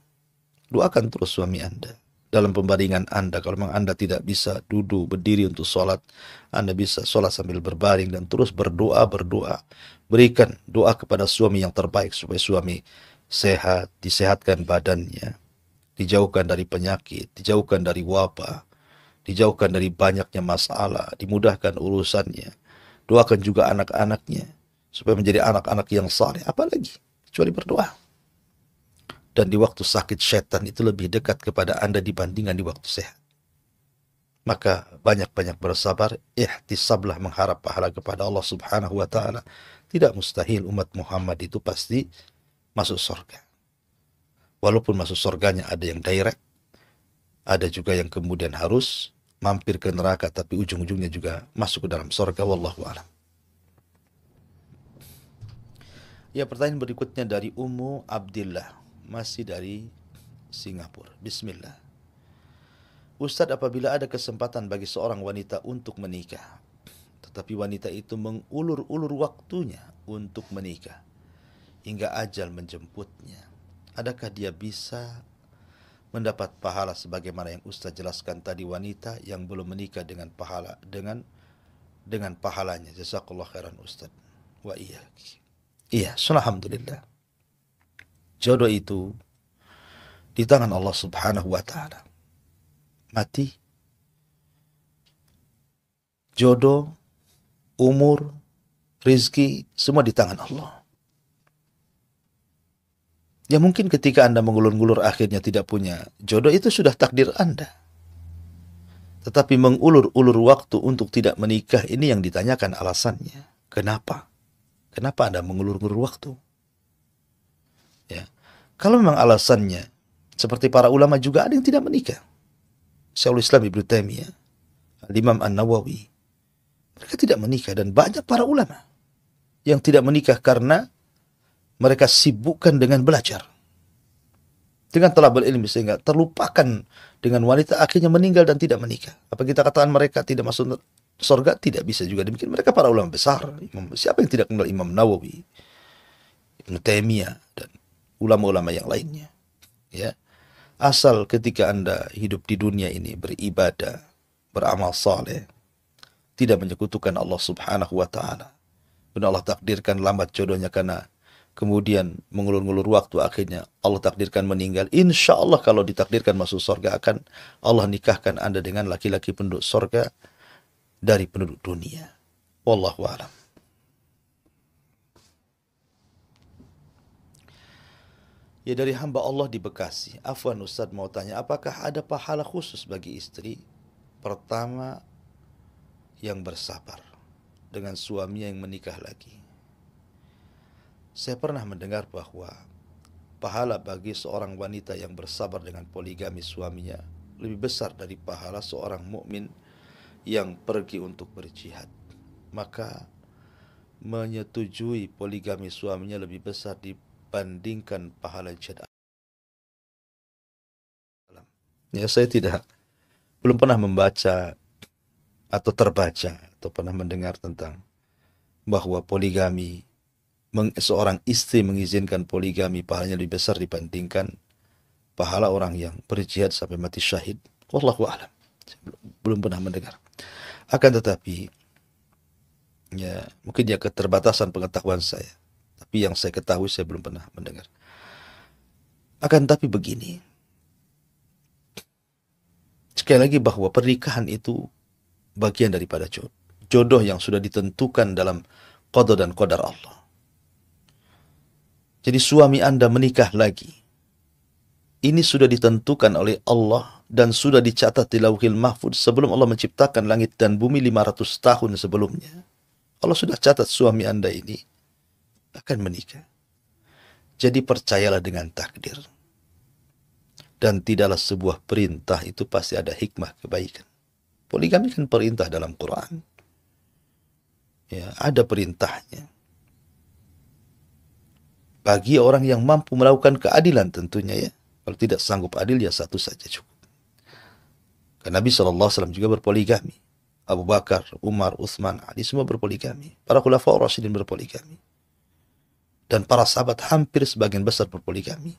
doakan terus suami Anda. Dalam pembaringan Anda, kalau memang Anda tidak bisa duduk, berdiri untuk sholat, Anda bisa sholat sambil berbaring dan terus berdoa. Berikan doa kepada suami yang terbaik supaya suami sehat, disehatkan badannya, dijauhkan dari penyakit, dijauhkan dari wabah, dijauhkan dari banyaknya masalah, dimudahkan urusannya. Doakan juga anak-anaknya supaya menjadi anak-anak yang saleh, apalagi kecuali berdoa. Dan di waktu sakit, setan itu lebih dekat kepada Anda dibandingkan di waktu sehat. Maka banyak-banyak bersabar, ihtisablah, mengharap pahala kepada Allah Subhanahu wa Ta'ala. Tidak mustahil umat Muhammad itu pasti masuk surga. Walaupun masuk surganya ada yang direct, ada juga yang kemudian harus mampir ke neraka, tapi ujung-ujungnya juga masuk ke dalam surga. Wallahu a'lam. Ya, pertanyaan berikutnya dari Ummu Abdillah, masih dari Singapura. Bismillah. Ustadz, apabila ada kesempatan bagi seorang wanita untuk menikah, tetapi wanita itu mengulur-ulur waktunya untuk menikah hingga ajal menjemputnya, adakah dia bisa mendapat pahala sebagaimana yang Ustadz jelaskan tadi, wanita yang belum menikah dengan pahalanya? Jazakallah khairan Ustadz. Wa iyyaki. Iya, alhamdulillah. Jodoh itu di tangan Allah Subhanahu wa Ta'ala. Mati, jodoh, umur, rizki, semua di tangan Allah. Ya mungkin ketika Anda mengulur-ngulur akhirnya tidak punya jodoh, itu sudah takdir Anda. Tetapi mengulur-ulur waktu untuk tidak menikah, ini yang ditanyakan alasannya. Kenapa? Kenapa Anda mengulur-ngulur waktu? Ya. Kalau memang alasannya seperti para ulama, juga ada yang tidak menikah. Syekhul Islam Ibnu Taimiyah, Imam An-Nawawi, mereka tidak menikah, dan banyak para ulama yang tidak menikah karena mereka sibukkan dengan belajar, dengan talabul ilmi, sehingga terlupakan dengan wanita, akhirnya meninggal dan tidak menikah. Apa kita katakan mereka tidak masuk surga? Tidak bisa juga demikian. Mereka para ulama besar. Siapa yang tidak kenal Imam Nawawi, Ibnu Taimiyah, dan ulama-ulama yang lainnya? Ya, asal ketika Anda hidup di dunia ini beribadah, beramal saleh, tidak menyekutukan Allah Subhanahu wa Ta'ala, benar Allah takdirkan lambat jodohnya karena kemudian mengulur-ngulur waktu, akhirnya Allah takdirkan meninggal. Insya Allah kalau ditakdirkan masuk surga, akan Allah nikahkan Anda dengan laki-laki penduduk surga dari penduduk dunia. Wallahu a'lam. Ya, dari hamba Allah di Bekasi. Afwan Ustaz, mau tanya, apakah ada pahala khusus bagi istri pertama yang bersabar dengan suaminya yang menikah lagi? Saya pernah mendengar bahwa pahala bagi seorang wanita yang bersabar dengan poligami suaminya lebih besar dari pahala seorang mukmin yang pergi untuk berjihad. Maka menyetujui poligami suaminya lebih besar dibandingkan pahala jihad. Ya, saya belum pernah membaca atau terbaca atau pernah mendengar tentang bahwa poligami, seorang istri mengizinkan poligami pahalanya lebih besar dibandingkan pahala orang yang berjihad sampai mati syahid. Wallahu a'lam. Belum pernah mendengar. Akan tetapi, ya mungkin ya keterbatasan pengetahuan saya. Tapi yang saya ketahui, saya belum pernah mendengar. Akan tetapi begini, sekali lagi bahwa pernikahan itu bagian daripada jodoh yang sudah ditentukan dalam qada dan qadar Allah. Jadi suami Anda menikah lagi, ini sudah ditentukan oleh Allah dan sudah dicatat di Lauhil Mahfuz sebelum Allah menciptakan langit dan bumi 500 tahun sebelumnya. Allah sudah catat suami Anda ini akan menikah. Jadi percayalah dengan takdir. Dan tidaklah sebuah perintah itu pasti ada hikmah kebaikan. Poligami kan perintah dalam Quran. Ya, ada perintahnya. Bagi orang yang mampu melakukan keadilan tentunya ya. Kalau tidak sanggup adil ya satu saja cukup. Karena Nabi SAW juga berpoligami. Abu Bakar, Umar, Utsman, Ali semua berpoligami. Para khulafaur rasyidin berpoligami. Dan para sahabat hampir sebagian besar berpoligami.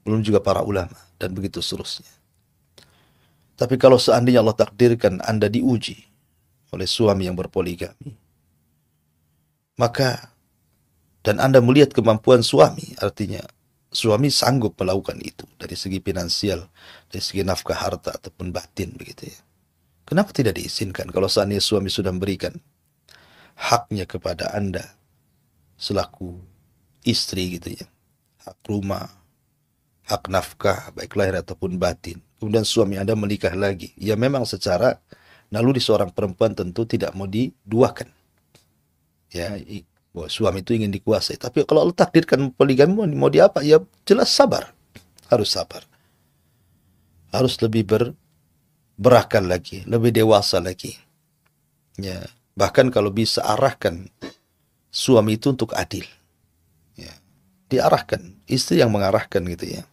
Belum juga para ulama dan begitu seterusnya. Tapi kalau seandainya Allah takdirkan Anda diuji oleh suami yang berpoligami, maka dan Anda melihat kemampuan suami, artinya suami sanggup melakukan itu dari segi finansial, dari segi nafkah harta ataupun batin begitu ya. Kenapa tidak diizinkan kalau seandainya suami sudah memberikan haknya kepada Anda selaku istri gitu ya. Hak rumah, hak nafkah baik lahir ataupun batin. Kemudian suami Anda menikah lagi. Ya memang secara naluri seorang perempuan tentu tidak mau diduakan. Ya, bahwa suami itu ingin dikuasai. Tapi kalau Allah takdirkan poligami mau diapa? Ya jelas sabar. Harus sabar. Harus lebih berakal lagi, lebih dewasa lagi. Ya, bahkan kalau bisa arahkan suami itu untuk adil. Ya, diarahkan, istri yang mengarahkan gitu ya.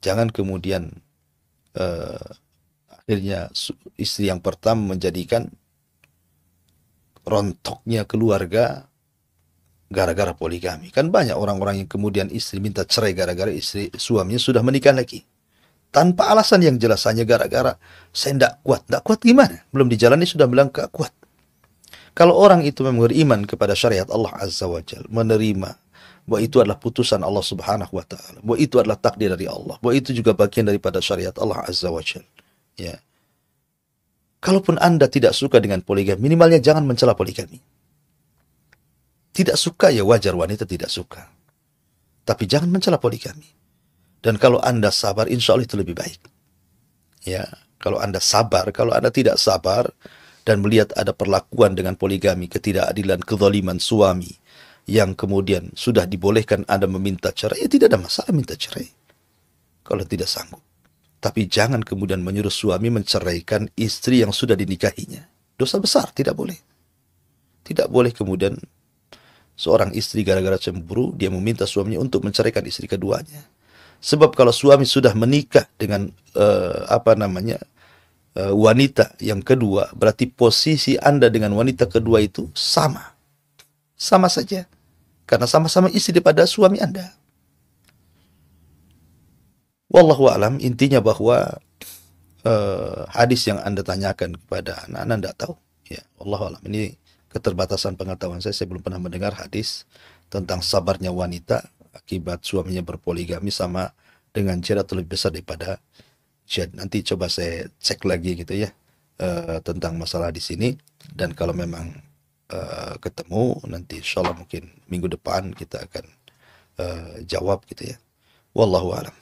Jangan kemudian akhirnya istri yang pertama menjadikan rontoknya keluarga gara-gara poligami. Kan banyak orang-orang yang kemudian istri minta cerai gara-gara istri suaminya sudah menikah lagi. Tanpa alasan yang jelas, hanya gara-gara saya tidak kuat. Tidak kuat gimana? Belum dijalani sudah bilang gak kuat. Kalau orang itu memang beriman kepada syariat Allah Azza wa Jalla, menerima bahwa itu adalah putusan Allah Subhanahu wa taala, bahwa itu adalah takdir dari Allah, bahwa itu juga bagian daripada syariat Allah Azza wa Jalla. Ya. Kalaupun Anda tidak suka dengan poligami, minimalnya jangan mencela poligami. Tidak suka ya wajar, wanita tidak suka. Tapi jangan mencela poligami. Dan kalau Anda sabar, insya Allah itu lebih baik. Ya, kalau Anda sabar, kalau Anda tidak sabar dan melihat ada perlakuan dengan poligami, ketidakadilan, kezaliman suami yang kemudian sudah dibolehkan Anda meminta cerai, ya tidak ada masalah minta cerai. Kalau tidak sanggup. Tapi jangan kemudian menyuruh suami menceraikan istri yang sudah dinikahinya. Dosa besar, tidak boleh. Tidak boleh kemudian seorang istri gara-gara cemburu, dia meminta suaminya untuk menceraikan istri keduanya. Sebab kalau suami sudah menikah dengan wanita yang kedua, berarti posisi Anda dengan wanita kedua itu sama. Sama saja. Karena sama-sama istri daripada suami Anda. Wallahu a'lam, intinya bahwa hadis yang Anda tanyakan kepada anak-anak tidak tahu. Ya, wallahu a'lam. Ini keterbatasan pengetahuan saya belum pernah mendengar hadis tentang sabarnya wanita akibat suaminya berpoligami sama dengan jihad atau lebih besar daripada jihad. Nanti coba saya cek lagi gitu ya, tentang masalah di sini. Dan kalau memang ketemu, nanti insya Allah mungkin minggu depan kita akan jawab gitu ya. Wallahu alam.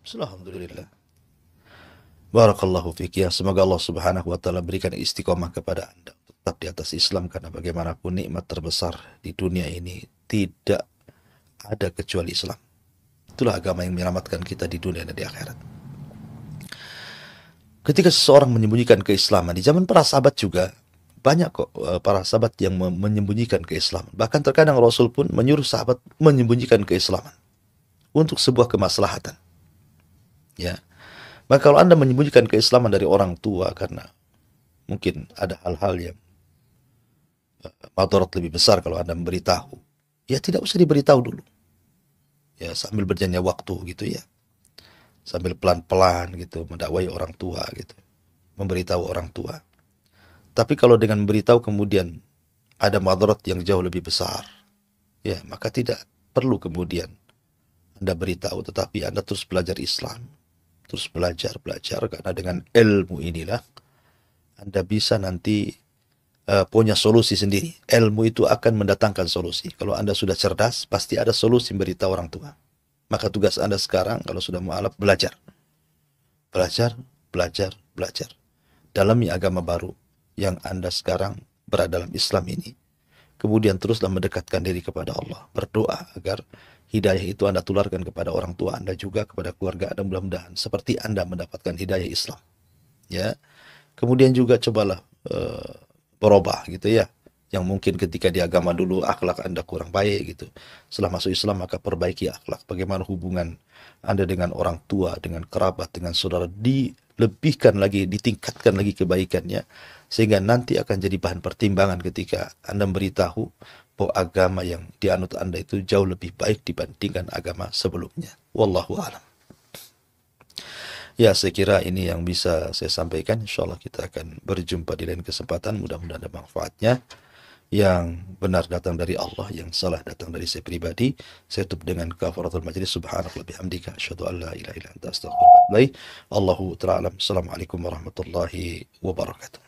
Alhamdulillah. Barakallahu fiik ya. Semoga Allah Subhanahu wa taala berikan istiqomah kepada Anda untuk tetap di atas Islam, karena bagaimanapun nikmat terbesar di dunia ini tidak ada kecuali Islam. Itulah agama yang menyelamatkan kita di dunia dan di akhirat. Ketika seseorang menyembunyikan keislaman, di zaman para sahabat juga banyak kok para sahabat yang menyembunyikan keislaman. Bahkan terkadang Rasul pun menyuruh sahabat menyembunyikan keislaman untuk sebuah kemaslahatan. Ya. Maka kalau Anda menyembunyikan keislaman dari orang tua karena mungkin ada hal-hal yang madarat lebih besar kalau Anda memberitahu, ya tidak usah diberitahu dulu. Ya, sambil berjalannya waktu gitu ya. Sambil pelan-pelan gitu mendakwai orang tua gitu. Memberitahu orang tua. Tapi kalau dengan memberitahu kemudian ada madarat yang jauh lebih besar, ya maka tidak perlu kemudian Anda beritahu, tetapi Anda terus belajar Islam. Terus belajar, karena dengan ilmu inilah Anda bisa nanti punya solusi sendiri. Ilmu itu akan mendatangkan solusi. Kalau Anda sudah cerdas, pasti ada solusi memberitahu orang tua. Maka tugas Anda sekarang, kalau sudah mualaf, belajar. Belajar. Dalami agama baru yang Anda sekarang berada dalam Islam ini. Kemudian teruslah mendekatkan diri kepada Allah. Berdoa agar hidayah itu Anda tularkan kepada orang tua Anda juga, kepada keluarga Anda, mudah-mudahan seperti Anda mendapatkan hidayah Islam. Ya. Kemudian juga cobalah berubah gitu ya. Yang mungkin ketika di agama dulu akhlak Anda kurang baik gitu. Setelah masuk Islam maka perbaiki akhlak. Bagaimana hubungan Anda dengan orang tua, dengan kerabat, dengan saudara, dilebihkan lagi, ditingkatkan lagi kebaikannya. Sehingga nanti akan jadi bahan pertimbangan ketika Anda memberitahu bahwa agama yang dianut Anda itu jauh lebih baik dibandingkan agama sebelumnya. Wallahu a'lam. Ya, saya kira ini yang bisa saya sampaikan. InsyaAllah kita akan berjumpa di lain kesempatan. Mudah-mudahan ada manfaatnya. Yang benar datang dari Allah, yang salah datang dari saya pribadi. Saya tutup dengan kafaratul majlis. Subhanakallah bihamdika asyhadu an la ilaha illa anta astaghfiruka wa atubu ilaik. Allahu ta'ala. Assalamualaikum warahmatullahi wabarakatuh.